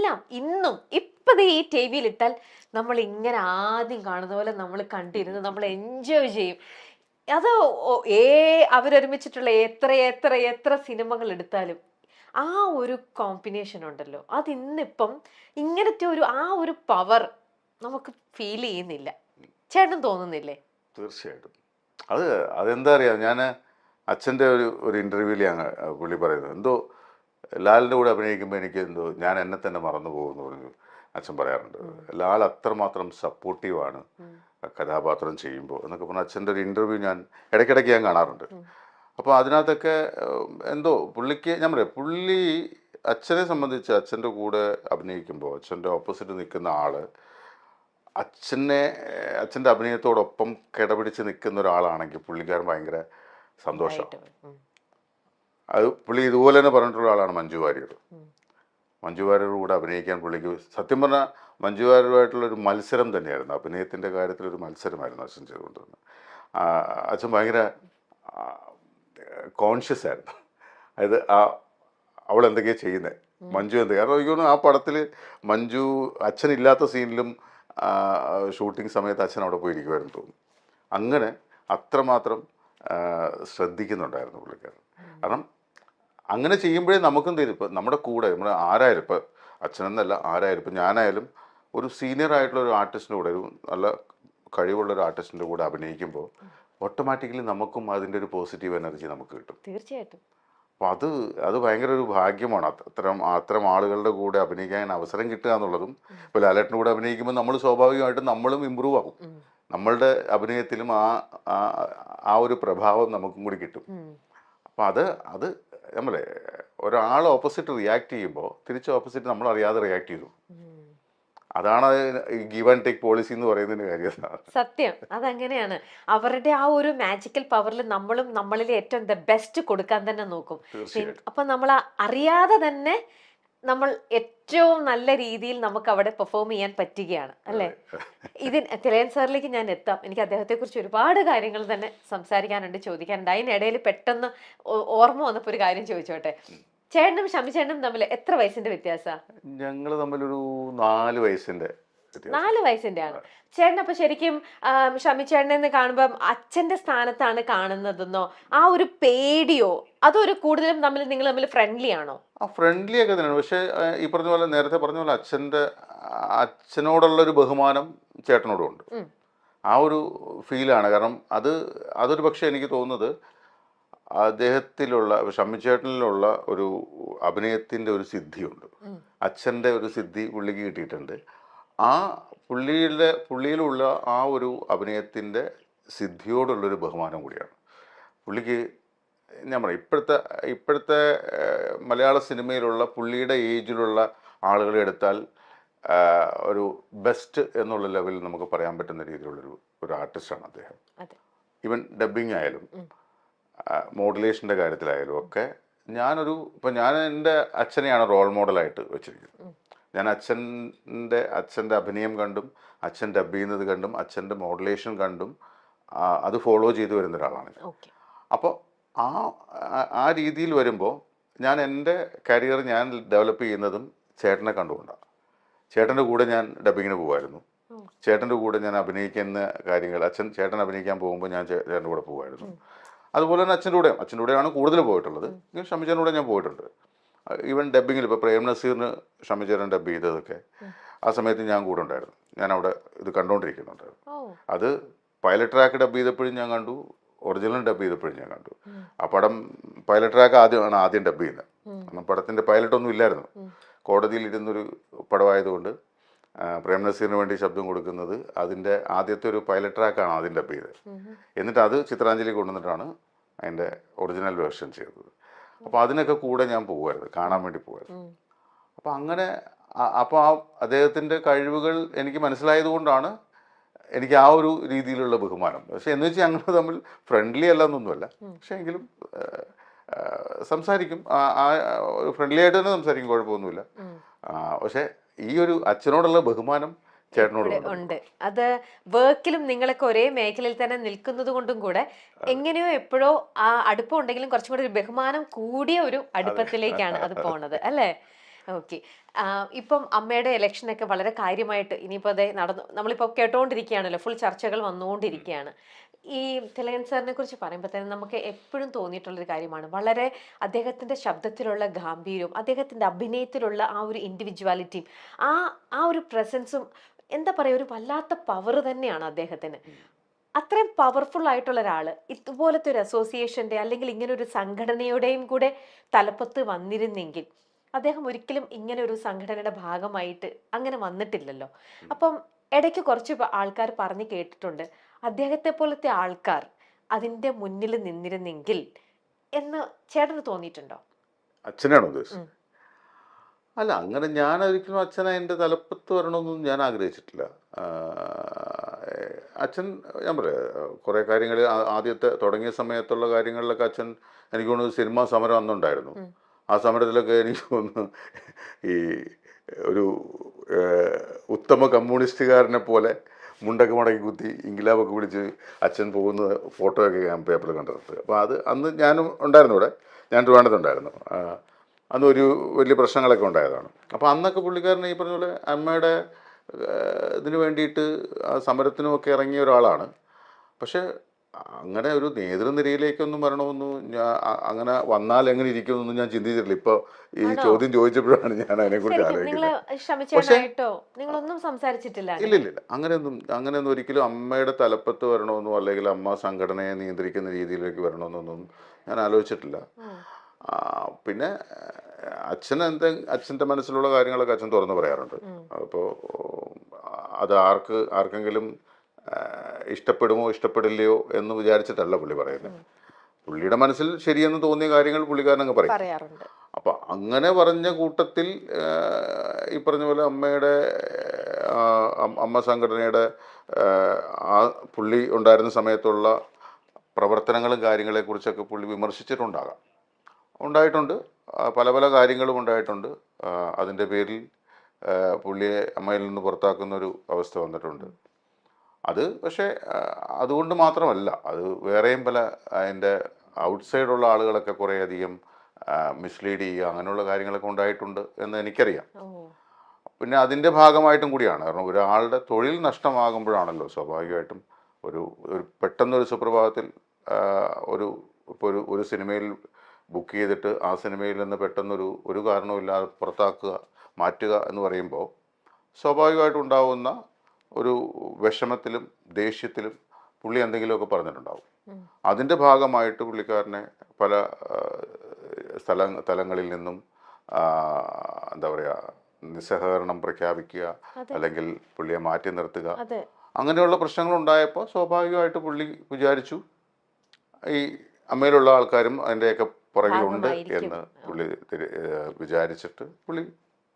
എല്ലാം ഇന്നും ഇപ്പത് ഈ ടി വിയിൽ ഇട്ടാൽ നമ്മൾ ഇങ്ങനെ ആദ്യം കാണുന്ന പോലെ നമ്മൾ കണ്ടിരുന്ന് നമ്മൾ എൻജോയ് ചെയ്യും. അത് അവരൊരുമിച്ചിട്ടുള്ള എത്ര എത്ര എത്ര സിനിമകൾ എടുത്താലും ആ ഒരു കോമ്പിനേഷൻ ഉണ്ടല്ലോ, അത് ഇന്നിപ്പം ഇങ്ങനത്തെ ഒരു പവർ നമുക്ക് ഫീൽ ചെയ്യുന്നില്ല. ചേട്ടൻ തോന്നുന്നില്ലേ? തീർച്ചയായിട്ടും. അത് അതെന്താ അറിയാം, ഞാൻ അച്ഛൻ്റെ ഒരു ഇൻ്റർവ്യൂവിൽ അങ്ങ് പുള്ളി പറയുന്നത് എന്തോ ലാലിൻ്റെ കൂടെ അഭിനയിക്കുമ്പോൾ എനിക്ക് എന്തോ ഞാൻ എന്നെ തന്നെ മറന്നു പോകുമെന്ന് പറഞ്ഞു അച്ഛൻ പറയാറുണ്ട്. ലാൽ അത്രമാത്രം സപ്പോർട്ടീവാണ് കഥാപാത്രം ചെയ്യുമ്പോൾ എന്നൊക്കെ പറഞ്ഞാൽ അച്ഛൻ്റെ ഒരു ഇൻ്റർവ്യൂ ഞാൻ ഇടയ്ക്കിടയ്ക്ക് ഞാൻ കാണാറുണ്ട്. അപ്പോൾ അതിനകത്തൊക്കെ എന്തോ പുള്ളിക്ക് ഞാൻ പറയാം, പുള്ളി അച്ഛനെ സംബന്ധിച്ച് അച്ഛൻ്റെ കൂടെ അഭിനയിക്കുമ്പോൾ അച്ഛൻ്റെ ഓപ്പോസിറ്റ് നിൽക്കുന്ന ആള് അച്ഛൻ്റെ അഭിനയത്തോടൊപ്പം കിടപിടിച്ച് നിൽക്കുന്ന ഒരാളാണെങ്കിൽ പുള്ളിക്കാരൻ ഭയങ്കര സന്തോഷമാണ്. അത് പുള്ളി ഇതുപോലെ തന്നെ പറഞ്ഞിട്ടുള്ള ആളാണ് മഞ്ജു വാര്യർ. മഞ്ജു വാര്യരുടെ കൂടെ അഭിനയിക്കാൻ പുള്ളിക്ക് സത്യം പറഞ്ഞാൽ മഞ്ജു വാര്യരുമായിട്ടുള്ളൊരു മത്സരം തന്നെയായിരുന്നു, അഭിനയത്തിൻ്റെ കാര്യത്തിലൊരു മത്സരമായിരുന്നു അച്ഛൻ ചെയ്തുകൊണ്ടിരുന്നത്. അച്ഛൻ ഭയങ്കര കോൺഷ്യസ് ആയിരുന്നു. അതായത് അവൾ എന്തൊക്കെയാണ് ചെയ്യുന്നത്, മഞ്ജു എന്തൊക്കെയാണ്, കാരണം എനിക്ക് തോന്നുന്നു ആ പടത്തിൽ മഞ്ജു അച്ഛനില്ലാത്ത സീനിലും ഷൂട്ടിംഗ് സമയത്ത് അച്ഛൻ അവിടെ പോയി ഇരിക്കുമായിരുന്നു തോന്നുന്നു. അങ്ങനെ അത്രമാത്രം ശ്രദ്ധിക്കുന്നുണ്ടായിരുന്നു പുള്ളിക്കാരൻ. കാരണം അങ്ങനെ ചെയ്യുമ്പോഴേ നമുക്കും തരും. ഇപ്പം നമ്മുടെ കൂടെ നമ്മൾ ആരായാലും, ഇപ്പം അച്ഛനെന്നല്ല ആരായാലും, ഇപ്പം ഞാനായാലും ഒരു സീനിയർ ആയിട്ടുള്ള ഒരു ആർട്ടിസ്റ്റിൻ്റെ കൂടെ, ഒരു നല്ല കഴിവുള്ള ഒരു ആർട്ടിസ്റ്റിൻ്റെ കൂടെ അഭിനയിക്കുമ്പോൾ ഓട്ടോമാറ്റിക്കലി നമുക്കും അതിൻ്റെ ഒരു പോസിറ്റീവ് എനർജി നമുക്ക് കിട്ടും. തീർച്ചയായിട്ടും. അപ്പോൾ അത് ഭയങ്കര ഒരു ഭാഗ്യമാണ്. അത്തരം ആളുകളുടെ കൂടെ അഭിനയിക്കാൻ അവസരം കിട്ടുക എന്നുള്ളതും. ഇപ്പോൾ ലാലേട്ടൻ്റെ കൂടെ അഭിനയിക്കുമ്പോൾ നമ്മൾ സ്വാഭാവികമായിട്ടും നമ്മളും ഇമ്പ്രൂവ് ആകും. നമ്മളുടെ അഭിനയത്തിലും ആ ഒരു പ്രഭാവം നമുക്കും കൂടി കിട്ടും. അപ്പം അത് നമ്മളെ ഒരാൾ ഓപ്പോസിറ്റ് റിയാക്ട് ചെയ്യുമ്പോൾ തിരിച്ച് ഓപ്പോസിറ്റ് നമ്മൾ അറിയാതെ റിയാക്ട് ചെയ്തു. അതാണ് ഗീവ് ആൻഡ് ടേക്ക് പോളിസി എന്ന് പറയുന്നതിന്റെ കാര്യം. സത്യം, അതങ്ങനെയാണ്. അവരുടെ ആ ഒരു മാജിക്കൽ പവറിൽ നമ്മളും നമ്മളിൽ ഏറ്റവും ദ ബെസ്റ്റ് കൊടുക്കാൻ തന്നെ നോക്കും. അപ്പൊ നമ്മൾ അറിയാതെ തന്നെ നമ്മൾ ഏറ്റവും നല്ല രീതിയിൽ നമുക്ക് അവിടെ പെർഫോം ചെയ്യാൻ പറ്റുകയാണ് അല്ലേ? തിലകൻ സാറിലേക്ക് ഞാൻ എത്താം. എനിക്ക് അദ്ദേഹത്തെ കുറിച്ച് ഒരുപാട് കാര്യങ്ങൾ തന്നെ സംസാരിക്കാനുണ്ട്, ചോദിക്കാനുണ്ട്. അതിനിടയിൽ പെട്ടെന്ന് ഓർമ്മ വന്നപ്പോ ഒരു കാര്യം ചോദിച്ചോട്ടെ. ചേട്ടനും ഷമി ചേട്ടനും തമ്മിൽ എത്ര വയസ്സിന്റെ വ്യത്യാസമാണ്? ഞങ്ങൾ തമ്മിലൊരു 4 വയസ്സിന്റെ 4 വയസ്സിന്റെ ആണ്. ചേട്ടൻ അപ്പൊ ശരിക്കും ഷമി ചേട്ടനെ കാണുമ്പം അച്ഛന്റെ സ്ഥാനത്താണ് കാണുന്നതെന്നോ, ആ ഒരു പേടിയോ, അതൊരു കൂടുതലും നിങ്ങൾ തമ്മിൽ ഫ്രണ്ട്ലി ആണോ? ഫ്രണ്ട്ലി ഒക്കെ തന്നെയാണ്. പക്ഷേ ഈ പറഞ്ഞ പോലെ, നേരത്തെ പറഞ്ഞ പോലെ അച്ഛനോടുള്ളൊരു ബഹുമാനം ചേട്ടനോടും ഉണ്ട്. ആ ഒരു ഫീലാണ്. കാരണം അതൊരു പക്ഷേ എനിക്ക് തോന്നുന്നത് അദ്ദേഹത്തിലുള്ള ഷമ്മിച്ചേട്ടനിലുള്ള ഒരു അഭിനയത്തിൻ്റെ ഒരു സിദ്ധിയുണ്ട്. അച്ഛൻ്റെ ഒരു സിദ്ധി പുള്ളിക്ക് കിട്ടിയിട്ടുണ്ട്. ആ പുള്ളിയിലുള്ള ആ ഒരു അഭിനയത്തിൻ്റെ സിദ്ധിയോടുള്ളൊരു ബഹുമാനം കൂടിയാണ് പുള്ളിക്ക്. ഞാൻ പറയാം, ഇപ്പോഴത്തെ മലയാള സിനിമയിലുള്ള പുള്ളിയുടെ ഏജിലുള്ള ആളുകളെ എടുത്താൽ ഒരു ബെസ്റ്റ് എന്നുള്ള ലെവലിൽ നമുക്ക് പറയാൻ പറ്റുന്ന രീതിയിലുള്ളൊരു ആർട്ടിസ്റ്റാണ് അദ്ദേഹം. ഈവൻ ഡബ്ബിങ് ആയാലും മോഡുലേഷൻ്റെ കാര്യത്തിലായാലും ഒക്കെ ഇപ്പം ഞാൻ എൻ്റെ അച്ഛനെയാണ് റോൾ മോഡലായിട്ട് വെച്ചിരിക്കുന്നത്. ഞാൻ അച്ഛൻ്റെ അഭിനയം കണ്ടും അച്ഛൻ ഡബ് ചെയ്യുന്നത് കണ്ടും അച്ഛൻ്റെ മോഡുലേഷൻ കണ്ടും അത് ഫോളോ ചെയ്തു വരുന്ന ഒരാളാണ്. അപ്പോൾ ആ രീതിയിൽ വരുമ്പോൾ ഞാൻ എൻ്റെ കരിയർ ഞാൻ ഡെവലപ്പ് ചെയ്യുന്നതും ചേട്ടനെ കണ്ടുകൊണ്ടാണ്. ചേട്ടൻ്റെ കൂടെ ഞാൻ ഡബ്ബിങ്ങിന് പോകുമായിരുന്നു. ചേട്ടൻ്റെ കൂടെ ഞാൻ അഭിനയിക്കുന്ന കാര്യങ്ങൾ, ചേട്ടൻ അഭിനയിക്കാൻ പോകുമ്പോൾ ഞാൻ ചേട്ടൻ്റെ കൂടെ പോകുമായിരുന്നു. അതുപോലെ തന്നെ അച്ഛൻ്റെ കൂടെയാണ് കൂടുതൽ പോയിട്ടുള്ളത്. ഷമിച്ചേട്ടൻ്റെ കൂടെ ഞാൻ പോയിട്ടുണ്ട്. ഈവൻ ഡബ്ബിങ്ങിൽ ഇപ്പോൾ പ്രേം നസീറിന് ഷമിച്ചേട്ടൻ ഡബ് ചെയ്തതൊക്കെ ആ സമയത്ത് ഞാൻ കൂടെ ഉണ്ടായിരുന്നു. ഞാൻ അവിടെ ഇത് കണ്ടുകൊണ്ടിരിക്കുന്നുണ്ടായിരുന്നു. അത് പൈലറ്റ് ട്രാക്ക് ഡബ് ചെയ്തപ്പോഴും ഞാൻ കണ്ടു, ഒറിജിനൽ ഡബ് ചെയ്തപ്പോഴും ഞാൻ കണ്ടു. ആ പടം പൈലറ്റ് ട്രാക്ക് ആദ്യം ഡബ് ചെയ്യുന്നത്. കാരണം പടത്തിൻ്റെ പൈലറ്റൊന്നും ഇല്ലായിരുന്നു. കോടതിയിൽ ഇരുന്നൊരു പടമായതുകൊണ്ട് പ്രേം നസീറിന് വേണ്ടി ശബ്ദം കൊടുക്കുന്നത് അതിൻ്റെ ആദ്യത്തെ ഒരു പൈലറ്റ് ട്രാക്കാണ് ആദ്യം ഡബ് ചെയ്തത്. എന്നിട്ട് അത് ചിത്രാഞ്ജലി കൊണ്ടുവന്നിട്ടാണ് അതിൻ്റെ ഒറിജിനൽ വേർഷൻ ചെയ്തത്. അപ്പോൾ അതിനൊക്കെ കൂടെ ഞാൻ പോകുമായിരുന്നു, കാണാൻ വേണ്ടി പോകുമായിരുന്നു. അപ്പോൾ അങ്ങനെ അപ്പോൾ അദ്ദേഹത്തിൻ്റെ കഴിവുകൾ എനിക്ക് മനസ്സിലായത് കൊണ്ടാണ് എനിക്ക് ആ ഒരു രീതിയിലുള്ള ബഹുമാനം. പക്ഷെ എന്ന് വെച്ചാൽ ഞങ്ങൾ തമ്മിൽ ഫ്രണ്ട്ലി അല്ല എന്നൊന്നുമല്ല, പക്ഷെ എങ്കിലും സംസാരിക്കും, ഫ്രണ്ട്ലി ആയിട്ട് തന്നെ സംസാരിക്കും, കുഴപ്പമൊന്നുമില്ല. പക്ഷെ ഈ ഒരു അച്ഛനോടുള്ള ബഹുമാനം ഉണ്ട്. അത് വർക്കിലും നിങ്ങളൊക്കെ ഒരേ മേഖലയിൽ തന്നെ നിൽക്കുന്നത് കൊണ്ടും കൂടെ എങ്ങനെയോ എപ്പോഴോ ആ അടുപ്പം ഉണ്ടെങ്കിലും കുറച്ചും കൂടെ ഒരു ബഹുമാനം കൂടിയ ഒരു അടുപ്പത്തിലേക്കാണ് അത് പോണത് അല്ലേ? ഓക്കെ. ഇപ്പം അമ്മയുടെ ഇലക്ഷനൊക്കെ വളരെ കാര്യമായിട്ട് ഇനിയിപ്പോൾ അതേ നടന്നു, നമ്മളിപ്പോൾ കേട്ടോണ്ടിരിക്കുകയാണല്ലോ, ഫുൾ ചർച്ചകൾ വന്നുകൊണ്ടിരിക്കുകയാണ്. ഈ തിലകൻ സാറിനെ കുറിച്ച് പറയുമ്പോൾ തന്നെ നമുക്ക് എപ്പോഴും തോന്നിയിട്ടുള്ളൊരു കാര്യമാണ്, വളരെ അദ്ദേഹത്തിൻ്റെ ശബ്ദത്തിലുള്ള ഗാംഭീര്യവും അദ്ദേഹത്തിൻ്റെ അഭിനയത്തിലുള്ള ആ ഒരു ഇൻഡിവിജ്വാലിറ്റിയും ആ ആ ഒരു പ്രസൻസും, എന്താ പറയുക, ഒരു വല്ലാത്ത പവർ തന്നെയാണ് അദ്ദേഹത്തിന്. അത്രയും പവർഫുൾ ആയിട്ടുള്ള ഒരാൾ ഇതുപോലത്തെ ഒരു അസോസിയേഷന്റെ അല്ലെങ്കിൽ ഇങ്ങനെ ഒരു സംഘടനയുടെയും കൂടെ തലപ്പത്ത് വന്നിരുന്നെങ്കിൽ, അദ്ദേഹം ഒരിക്കലും ഇങ്ങനെ ഒരു സംഘടനയുടെ ഭാഗമായിട്ട് അങ്ങനെ വന്നിട്ടില്ലല്ലോ. അപ്പം ഇടയ്ക്ക് കുറച്ച് ആൾക്കാർ പറഞ്ഞു കേട്ടിട്ടുണ്ട്, അദ്ദേഹത്തെ പോലത്തെ ആൾക്കാർ അതിന്റെ മുന്നിൽ നിന്നിരുന്നെങ്കിൽ എന്ന്. ചേട്ടന് തോന്നിയിട്ടുണ്ടോ? അച്ഛനാണോ ഉദ്ദേശിച്ചത്? അല്ല, അങ്ങനെ ഞാൻ ഒരിക്കലും അച്ഛനെ എൻ്റെ തലപ്പത്ത് വരണമെന്നൊന്നും ഞാൻ ആഗ്രഹിച്ചിട്ടില്ല. അച്ഛൻ, ഞാൻ പറയാം, കുറേ കാര്യങ്ങൾ ആദ്യത്തെ തുടങ്ങിയ സമയത്തുള്ള കാര്യങ്ങളിലൊക്കെ അച്ഛൻ, എനിക്ക് തോന്നുന്നു സിനിമാ സമരം അന്നുണ്ടായിരുന്നു. ആ സമരത്തിലൊക്കെ എനിക്ക് തോന്നുന്നു ഈ ഒരു ഉത്തമ കമ്മ്യൂണിസ്റ്റുകാരനെ പോലെ മുണ്ടൊക്കെ മടക്കി കുത്തി ഇൻകിലാബൊക്കെ പിടിച്ച് അച്ഛൻ പോകുന്ന ഫോട്ടോയൊക്കെ ഞാൻ പേപ്പറിൽ കണ്ടിട്ടുണ്ട്. അപ്പോൾ അത് അന്ന് ഞാനും ഉണ്ടായിരുന്നു ഇവിടെ, ഞാൻ ട്രിവാൻഡ്രത്തുണ്ടായിരുന്നു. അന്ന് ഒരു വലിയ പ്രശ്നങ്ങളൊക്കെ ഉണ്ടായതാണ്. അപ്പോൾ അന്നൊക്കെ പുള്ളിക്കാരൻ ഈ പറഞ്ഞ പോലെ അമ്മയുടെ ഇതിന് വേണ്ടിയിട്ട് സമരത്തിനുമൊക്കെ ഇറങ്ങിയ ഒരാളാണ്. പക്ഷേ അങ്ങനെ ഒരു നേതൃനിരയിലേക്കൊന്നും വരണമെന്നും അങ്ങനെ വന്നാൽ എങ്ങനെ ഇരിക്കുമെന്നൊന്നും ഞാൻ ചിന്തിച്ചിട്ടില്ല. ഇപ്പോൾ ഈ ചോദ്യം ചോദിച്ചപ്പോഴാണ് ഞാൻ അതിനെക്കുറിച്ച് ആലോചിക്കുന്നത്. നിങ്ങളൊന്നും സംസാരിച്ചിട്ടില്ല? ഇല്ലില്ല, അങ്ങനെയൊന്നും ഒരിക്കലും അമ്മയുടെ തലപ്പത്ത് വരണമെന്നോ അല്ലെങ്കിൽ അമ്മ സംഘടനയെ നിയന്ത്രിക്കുന്ന രീതിയിലേക്ക് വരണമെന്നൊന്നും ഞാൻ ആലോചിച്ചിട്ടില്ല. പിന്നെ അച്ഛൻ്റെ മനസ്സിലുള്ള കാര്യങ്ങളൊക്കെ അച്ഛൻ തുറന്നു പറയാറുണ്ട്. അപ്പോൾ അത് ആർക്കെങ്കിലും ഇഷ്ടപ്പെടുമോ ഇഷ്ടപ്പെടില്ലയോ എന്ന് വിചാരിച്ചിട്ടല്ല പുള്ളി പറയുന്നത്. പുള്ളിയുടെ മനസ്സിൽ ശരിയെന്ന് തോന്നിയ കാര്യങ്ങൾ പുള്ളിക്കാരൻ അങ്ങ് പറയാറുണ്ട്. അപ്പം അങ്ങനെ പറഞ്ഞ കൂട്ടത്തിൽ ഈ പറഞ്ഞ പോലെ അമ്മ സംഘടനയുടെ ആ പുള്ളി ഉണ്ടായിരുന്ന സമയത്തുള്ള പ്രവർത്തനങ്ങളും കാര്യങ്ങളെക്കുറിച്ചൊക്കെ പുള്ളി ഉണ്ടായിട്ടുണ്ട്. പല പല കാര്യങ്ങളും ഉണ്ടായിട്ടുണ്ട്. അതിൻ്റെ പേരിൽ പുള്ളിയെ അമ്മയിൽ നിന്ന് പുറത്താക്കുന്നൊരു അവസ്ഥ വന്നിട്ടുണ്ട്. അത് പക്ഷേ അതുകൊണ്ട് മാത്രമല്ല, അത് വേറെയും പല അതിൻ്റെ ഔട്ട്സൈഡുള്ള ആളുകളൊക്കെ കുറേയധികം മിസ്ലീഡ് ചെയ്യുക, അങ്ങനെയുള്ള കാര്യങ്ങളൊക്കെ ഉണ്ടായിട്ടുണ്ട് എന്ന് എനിക്കറിയാം. പിന്നെ അതിൻ്റെ ഭാഗമായിട്ടും കൂടിയാണ്. കാരണം ഒരാളുടെ തൊഴിൽ നഷ്ടമാകുമ്പോഴാണല്ലോ സ്വാഭാവികമായിട്ടും ഒരു പെട്ടെന്നൊരു സുപ്രഭാതത്തിൽ ഇപ്പോൾ ഒരു സിനിമയിൽ ബുക്ക് ചെയ്തിട്ട് ആ സിനിമയിൽ നിന്ന് പെട്ടെന്നൊരു കാരണവുമില്ലാതെ മാറ്റുക എന്ന് പറയുമ്പോൾ സ്വാഭാവികമായിട്ടും ഉണ്ടാവുന്ന ഒരു വിഷമത്തിലും ദേഷ്യത്തിലും പുള്ളി എന്തെങ്കിലുമൊക്കെ പറഞ്ഞിട്ടുണ്ടാവും. അതിൻ്റെ ഭാഗമായിട്ട് പുള്ളിക്കാരനെ പല തലങ്ങളിൽ നിന്നും എന്താ പറയുക, നിസ്സഹകരണം പ്രഖ്യാപിക്കുക, അല്ലെങ്കിൽ പുള്ളിയെ മാറ്റി നിർത്തുക, അങ്ങനെയുള്ള പ്രശ്നങ്ങൾ ഉണ്ടായപ്പോൾ സ്വാഭാവികമായിട്ട് പുള്ളി വിചാരിച്ചു ഈ അമ്മയിലുള്ള ആൾക്കാരും അതിൻ്റെയൊക്കെ പുറകിലുണ്ട് എന്ന് പുള്ളി വിചാരിച്ചിട്ട് പുള്ളി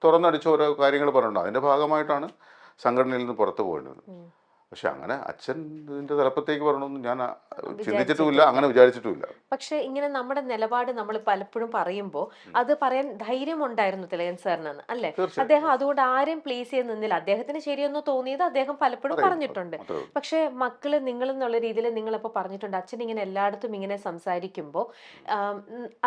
തുറന്നടിച്ച് ഓരോ കാര്യങ്ങൾ പറഞ്ഞിട്ടുണ്ട്. അതിൻ്റെ ഭാഗമായിട്ടാണ് സംഘടനയിൽ നിന്ന് പുറത്തു പോയിരുന്നത്. പക്ഷെ അങ്ങനെ അച്ഛൻ ഇതിന്റെ തലപ്പത്തേക്ക് വരണമെന്ന് ഞാൻ ചിന്തിച്ചിട്ടുമില്ല, അങ്ങനെ വിചാരിച്ചിട്ടുമില്ല. പക്ഷെ ഇങ്ങനെ നമ്മുടെ നിലപാട് നമ്മൾ പലപ്പോഴും പറയുമ്പോൾ അത് പറയാൻ ധൈര്യമുണ്ടായിരുന്നു തിലകൻ സാറിനെന്ന്, അല്ലേ? അദ്ദേഹം അതുകൊണ്ട് ആരെയും പ്ലീസ് ചെയ്ത് നിന്നില്ല. അദ്ദേഹത്തിന് ശരിയെന്ന് തോന്നിയത് അദ്ദേഹം പലപ്പോഴും പറഞ്ഞിട്ടുണ്ട്. പക്ഷെ മക്കള് നിങ്ങളെന്നുള്ള രീതിയിൽ നിങ്ങളിപ്പോൾ പറഞ്ഞിട്ടുണ്ട്, അച്ഛൻ ഇങ്ങനെ എല്ലായിടത്തും ഇങ്ങനെ സംസാരിക്കുമ്പോൾ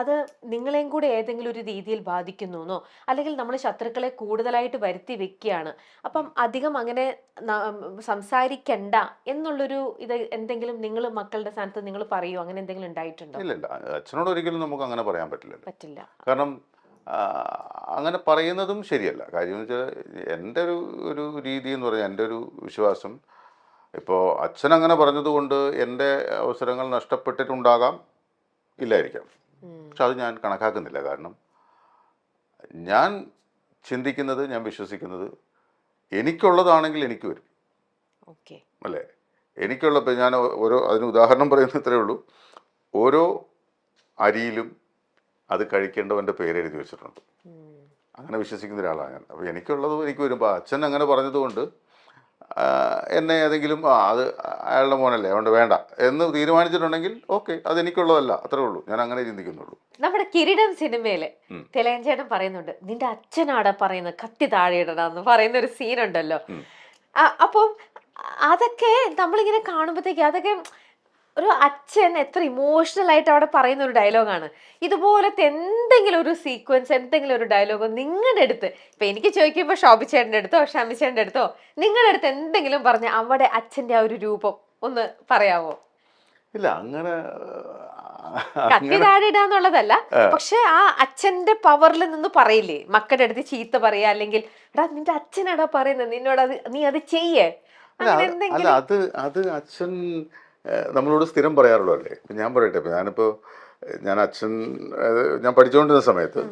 അത് നിങ്ങളെയും കൂടെ ഏതെങ്കിലും ഒരു രീതിയിൽ ബാധിക്കുന്നു, അല്ലെങ്കിൽ നമ്മൾ ശത്രുക്കളെ കൂടുതലായിട്ട് വരുത്തി വെക്കുകയാണ്, അപ്പം അധികം അങ്ങനെ സംസാരിക്കണ്ട എന്നുള്ളൊരു ഇത് എന്തെങ്കിലും നിങ്ങൾ മക്കളുടെ സ്ഥാനത്ത് നിങ്ങൾ പറയുമോ? അങ്ങനെ എന്തെങ്കിലും ഉണ്ടായിട്ടുണ്ടോ? ഇല്ല, അച്ഛനോട് ഒരിക്കലും നമുക്ക് അങ്ങനെ പറയാൻ പറ്റില്ല. കാരണം അങ്ങനെ പറയുന്നതും ശരിയല്ല. കാര്യം എന്ന് വെച്ചാൽ എൻ്റെ ഒരു രീതി എന്ന് പറഞ്ഞാൽ, എൻ്റെ ഒരു വിശ്വാസം, ഇപ്പോൾ അച്ഛൻ അങ്ങനെ പറഞ്ഞതുകൊണ്ട് എൻ്റെ അവസരങ്ങൾ നഷ്ടപ്പെട്ടിട്ടുണ്ടാകാം, ഇല്ലായിരിക്കാം. പക്ഷെ അത് ഞാൻ കണക്കാക്കുന്നില്ല. കാരണം ഞാൻ ചിന്തിക്കുന്നത്, ഞാൻ വിശ്വസിക്കുന്നത്, എനിക്കുള്ളതാണെങ്കിൽ എനിക്ക് വരും, അല്ലേ? എനിക്കുള്ളപ്പോൾ ഞാൻ അതിന് ഉദാഹരണം പറയുന്നത് ഇത്രയേ ഉള്ളൂ. ഓരോ അരിയിലും അത് കഴിക്കേണ്ടവൻ്റെ പേര് എഴുതി വെച്ചിട്ടുണ്ട്. അങ്ങനെ വിശ്വസിക്കുന്ന ഒരാളാണ് ഞാൻ. അപ്പോൾ എനിക്കുള്ളത് എനിക്ക് വരുമ്പോൾ അച്ഛൻ അങ്ങനെ പറഞ്ഞതുകൊണ്ട് എന്നെ ഏതെങ്കിലും അത് അയാളുടെ മോനല്ലേ അതുകൊണ്ട് വേണ്ട എന്ന് തീരുമാനിച്ചിട്ടുണ്ടെങ്കിൽ ഓക്കെ, അതെനിക്കുള്ളതല്ല, അത്രേ ഉള്ളൂ. ഞാൻ അങ്ങനെ ചിന്തിക്കുന്നുള്ളൂ. നമ്മുടെ കിരീടം സിനിമയില് തിലകൻ ചേട്ടൻ പറയുന്നുണ്ട്, നിന്റെ അച്ഛനാടാ പറയുന്നത് കത്തി താഴെ ഇടണമെന്ന് പറയുന്ന ഒരു സീനുണ്ടല്ലോ. അപ്പം അതൊക്കെ നമ്മളിങ്ങനെ കാണുമ്പോഴത്തേക്ക് അതൊക്കെ ഒരു അച്ഛൻ എത്ര ഇമോഷണൽ ആയിട്ട് അവിടെ പറയുന്ന ഒരു ഡയലോഗാണ്. ഇതുപോലത്തെ എന്തെങ്കിലും ഒരു സീക്വൻസ്, എന്തെങ്കിലും ഒരു ഡയലോഗോ നിങ്ങളുടെ അടുത്ത്, ഇപ്പൊ എനിക്ക് ചോദിക്കുമ്പോ ശോഭിച്ചേട്ടൻ്റെ അടുത്തോ ഷമിച്ചേട്ടൻ്റെ അടുത്തോ നിങ്ങളുടെ അടുത്ത് എന്തെങ്കിലും പറഞ്ഞ അവിടെ അച്ഛന്റെ ആ ഒരു രൂപം ഒന്ന് പറയാവോ? ഇല്ല, അങ്ങനെ കത്തി താഴെ ഇടാന്നുള്ളതല്ല, പക്ഷെ ആ അച്ഛന്റെ പവറിൽ നിന്ന് പറയില്ലേ, മക്കളുടെ അടുത്ത് ചീത്ത പറയാ, അല്ലെങ്കിൽ എടാ നിന്റെ അച്ഛനാടാ പറയുന്നത്, നിന്നോട് അത് നീ അത് ചെയ്യേ, അങ്ങനെ അല്ല എന്തെങ്കിലും. അത് അച്ഛൻ നമ്മളോട് സ്ഥിരം പറയാറുള്ളൂ. ഇപ്പം ഞാൻ പറയട്ടെ, ഇപ്പം ഞാൻ അച്ഛൻ ഞാൻ പഠിച്ചുകൊണ്ടിരുന്ന സമയത്ത്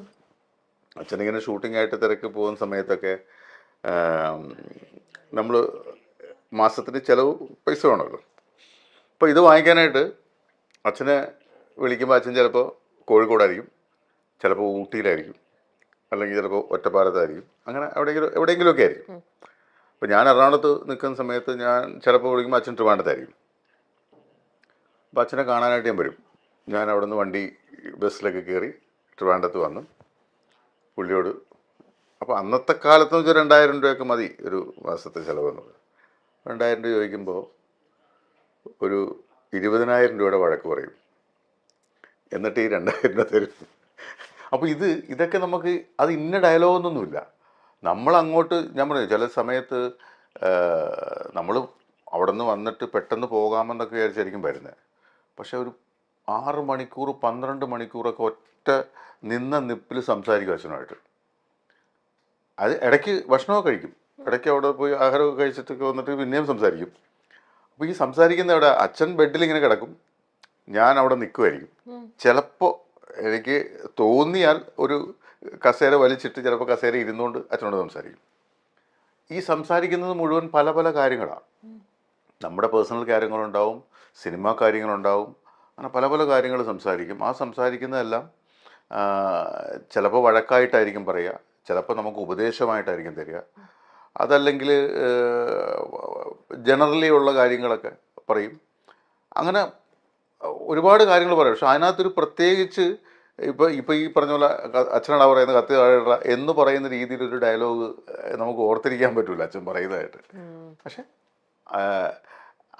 അച്ഛനിങ്ങനെ ഷൂട്ടിംഗ് ആയിട്ട് തിരക്ക് പോകുന്ന സമയത്തൊക്കെ നമ്മൾ മാസത്തിന് ചിലവ് പൈസ വേണമല്ലോ. അപ്പോൾ ഇത് വാങ്ങിക്കാനായിട്ട് അച്ഛനെ വിളിക്കുമ്പോൾ അച്ഛൻ ചിലപ്പോൾ കോഴിക്കോടായിരിക്കും, ചിലപ്പോൾ ഊട്ടിയിലായിരിക്കും, അല്ലെങ്കിൽ ചിലപ്പോൾ ഒറ്റപ്പാലത്തായിരിക്കും, അങ്ങനെ എവിടെയെങ്കിലുമൊക്കെ ആയിരിക്കും. അപ്പോൾ ഞാൻ എറണാകുളത്ത് നിൽക്കുന്ന സമയത്ത് ഞാൻ ചിലപ്പോൾ വിളിക്കുമ്പോൾ അച്ഛൻ ട്രിവാൻഡ്രത്തായിരിക്കും. അപ്പോൾ അച്ഛനെ കാണാനായിട്ട് ഞാൻ വരും. ഞാൻ അവിടെ നിന്ന് വണ്ടി ബസ്സിലൊക്കെ കയറി ട്രിവാൻഡ്രത്ത് വന്ന് പുള്ളിയോട്, അപ്പോൾ അന്നത്തെ കാലത്ത് വെച്ചാൽ 2000 രൂപയൊക്കെ മതി ഒരു മാസത്തെ ചിലവെന്നത്. 2000 രൂപ ചോദിക്കുമ്പോൾ ഒരു 20,000 രൂപയുടെ വഴക്ക് പറയും, എന്നിട്ട് ഈ 2000 രൂപ തരും. അപ്പോൾ ഇതൊക്കെ നമുക്ക് അത് ഇന്ന ഡയലോഗൊന്നുമില്ല. നമ്മളങ്ങോട്ട് ഞാൻ പറഞ്ഞു ചില സമയത്ത് നമ്മൾ അവിടെ നിന്ന് വന്നിട്ട് പെട്ടെന്ന് പോകാമെന്നൊക്കെ വിചാരിച്ചായിരിക്കും വരുന്നത്. പക്ഷെ ഒരു 6 മണിക്കൂർ 12 മണിക്കൂറൊക്കെ ഒറ്റ നിന്ന നിപ്പിൽ സംസാരിക്കും അച്ഛനുമായിട്ട്. അത് ഇടയ്ക്ക് ഭക്ഷണമൊക്കെ കഴിക്കും, ഇടയ്ക്ക് അവിടെ പോയി ആഹാരമൊക്കെ കഴിച്ചിട്ടൊക്കെ വന്നിട്ട് പിന്നെയും സംസാരിക്കും. അപ്പോൾ ഈ സംസാരിക്കുന്ന അവിടെ അച്ഛൻ ബെഡിൽ ഇങ്ങനെ കിടക്കും, ഞാൻ അവിടെ നിൽക്കുമായിരിക്കും. ചിലപ്പോൾ എനിക്ക് തോന്നിയാൽ ഒരു കസേര വലിച്ചിട്ട് ചിലപ്പോൾ കസേര ഇരുന്നുകൊണ്ട് അച്ഛനോട് സംസാരിക്കും. ഈ സംസാരിക്കുന്നത് മുഴുവൻ പല പല കാര്യങ്ങളാണ്. നമ്മുടെ പേഴ്സണൽ കാര്യങ്ങളുണ്ടാവും, സിനിമാ കാര്യങ്ങളുണ്ടാവും, അങ്ങനെ പല പല കാര്യങ്ങൾ സംസാരിക്കും. ആ സംസാരിക്കുന്നതെല്ലാം ചിലപ്പോൾ വഴക്കായിട്ടായിരിക്കും പറയുക, ചിലപ്പോൾ നമുക്ക് ഉപദേശമായിട്ടായിരിക്കും തരിക, അതല്ലെങ്കിൽ ജനറലി ഉള്ള കാര്യങ്ങളൊക്കെ പറയും. അങ്ങനെ ഒരുപാട് കാര്യങ്ങൾ പറയും. പക്ഷെ അതിനകത്തൊരു പ്രത്യേകിച്ച് ഇപ്പോൾ ഈ പറഞ്ഞ പോലെ അച്ഛനാണ് പറയുന്നത് കത്തി താഴെ എന്ന് പറയുന്ന രീതിയിലൊരു ഡയലോഗ് നമുക്ക് ഓർത്തിരിക്കാൻ പറ്റില്ല അച്ഛൻ പറയുന്നതായിട്ട്. പക്ഷെ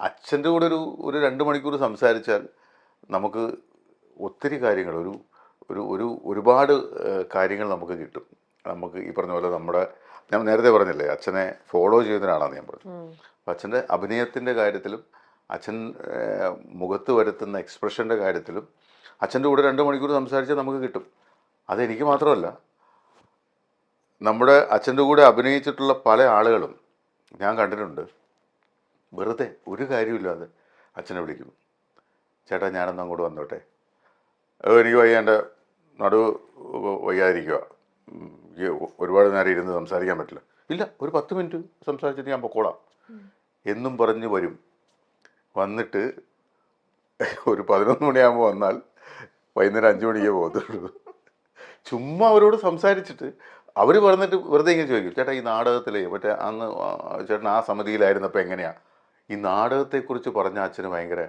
അച്ഛൻ്റെ കൂടെ ഒരു 2 മണിക്കൂർ സംസാരിച്ചാൽ നമുക്ക് ഒത്തിരി കാര്യങ്ങൾ ഒരുപാട് കാര്യങ്ങൾ നമുക്ക് കിട്ടും. നമുക്ക് ഈ പറഞ്ഞ പോലെ ഞാൻ നേരത്തെ പറഞ്ഞില്ലേ അച്ഛനെ ഫോളോ ചെയ്യുന്നതിനാണെന്ന് ഞാൻ പറഞ്ഞു. അപ്പം അച്ഛൻ്റെ അഭിനയത്തിൻ്റെ കാര്യത്തിലും അച്ഛൻ മുഖത്ത് വരുത്തുന്ന എക്സ്പ്രഷൻ്റെ കാര്യത്തിലും അച്ഛൻ്റെ കൂടെ 2 മണിക്കൂർ സംസാരിച്ചാൽ നമുക്ക് കിട്ടും. അതെനിക്ക് മാത്രമല്ല, നമ്മുടെ അച്ഛൻ്റെ കൂടെ അഭിനയിച്ചിട്ടുള്ള പല ആളുകളും ഞാൻ കണ്ടിട്ടുണ്ട്. വെറുതെ ഒരു കാര്യമില്ലാതെ അച്ഛനെ വിളിക്കും, ചേട്ടാ ഞാനൊന്ന് അങ്ങോട്ട് വന്നോട്ടെ, എനിക്ക് വയ്യ, എൻ്റെ നടുവ് വയ്യാതിരിക്കുക, ഒരുപാട് നേരം ഇരുന്ന് സംസാരിക്കാൻ പറ്റില്ല. ഇല്ല, ഒരു 10 മിനിറ്റ് സംസാരിച്ചിട്ട് ഞാൻ പൊക്കോളാം എന്നും പറഞ്ഞ് വരും. വന്നിട്ട് ഒരു 11 മണിയാകുമ്പോൾ വന്നാൽ വൈകുന്നേരം 5 മണിക്കേ പോകത്തുള്ളൂ. ചുമ്മാ അവരോട് സംസാരിച്ചിട്ട് അവർ പറഞ്ഞിട്ട് വെറുതെ ഇങ്ങനെ ചോദിക്കും, ചേട്ടാ ഈ നാടകത്തിലെ മറ്റേ അന്ന് ചേട്ടൻ ആ സമിതിയിലായിരുന്നപ്പോൾ എങ്ങനെയാണ്? ഈ നാടകത്തെക്കുറിച്ച് പറഞ്ഞ അച്ഛന് ഭയങ്കര,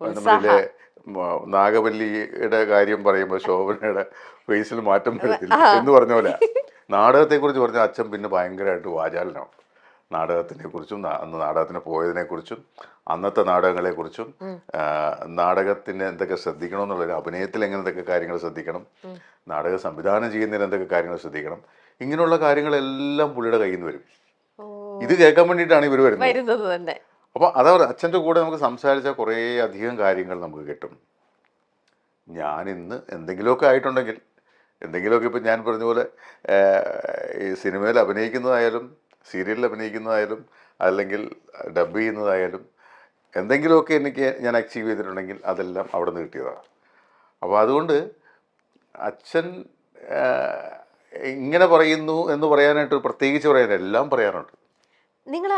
നമ്മളിലെ നാഗവല്ലിയുടെ കാര്യം പറയുമ്പോൾ ശോഭനയുടെ ഫേസിൽ മാറ്റം വരത്തില്ല എന്ന് പറഞ്ഞ പോലെ നാടകത്തെക്കുറിച്ച് പറഞ്ഞ അച്ഛൻ പിന്നെ ഭയങ്കരമായിട്ട് വാചാലനാവും. നാടകത്തിനെ കുറിച്ചും അന്ന് നാടകത്തിന് പോയതിനെക്കുറിച്ചും അന്നത്തെ നാടകങ്ങളെക്കുറിച്ചും നാടകത്തിന് എന്തൊക്കെ ശ്രദ്ധിക്കണമെന്നുള്ളൊരു, അഭിനയത്തിൽ എങ്ങനെ എന്തൊക്കെ കാര്യങ്ങൾ ശ്രദ്ധിക്കണം, നാടകം സംവിധാനം ചെയ്യുന്നതിന് എന്തൊക്കെ കാര്യങ്ങൾ ശ്രദ്ധിക്കണം, ഇങ്ങനെയുള്ള കാര്യങ്ങളെല്ലാം പുള്ളിയുടെ കയ്യിൽ നിന്ന് വരും. ഇത് കേൾക്കാൻ വേണ്ടിയിട്ടാണ് ഇവർ വരുന്നത് തന്നെ. അപ്പോൾ അതാ അച്ഛൻ്റെ കൂടെ നമുക്ക് സംസാരിച്ചാൽ കുറേ അധികം കാര്യങ്ങൾ നമുക്ക് കിട്ടും. ഞാനിന്ന് എന്തെങ്കിലുമൊക്കെ ആയിട്ടുണ്ടെങ്കിൽ, എന്തെങ്കിലുമൊക്കെ ഇപ്പം ഞാൻ പറഞ്ഞ പോലെ ഈ സിനിമയിൽ അഭിനയിക്കുന്നതായാലും സീരിയലിൽ അഭിനയിക്കുന്നതായാലും അല്ലെങ്കിൽ ഡബ് ചെയ്യുന്നതായാലും എന്തെങ്കിലുമൊക്കെ ഞാൻ അച്ചീവ് ചെയ്തിട്ടുണ്ടെങ്കിൽ അതെല്ലാം അവിടെ നിന്ന് കിട്ടിയതാണ്. അപ്പോൾ അതുകൊണ്ട് അച്ഛൻ ഇങ്ങനെ പറയുന്നു എന്ന് പറയാനായിട്ട് പ്രത്യേകിച്ച് പറയാൻ എല്ലാം പറയാറുണ്ട്. നിങ്ങൾ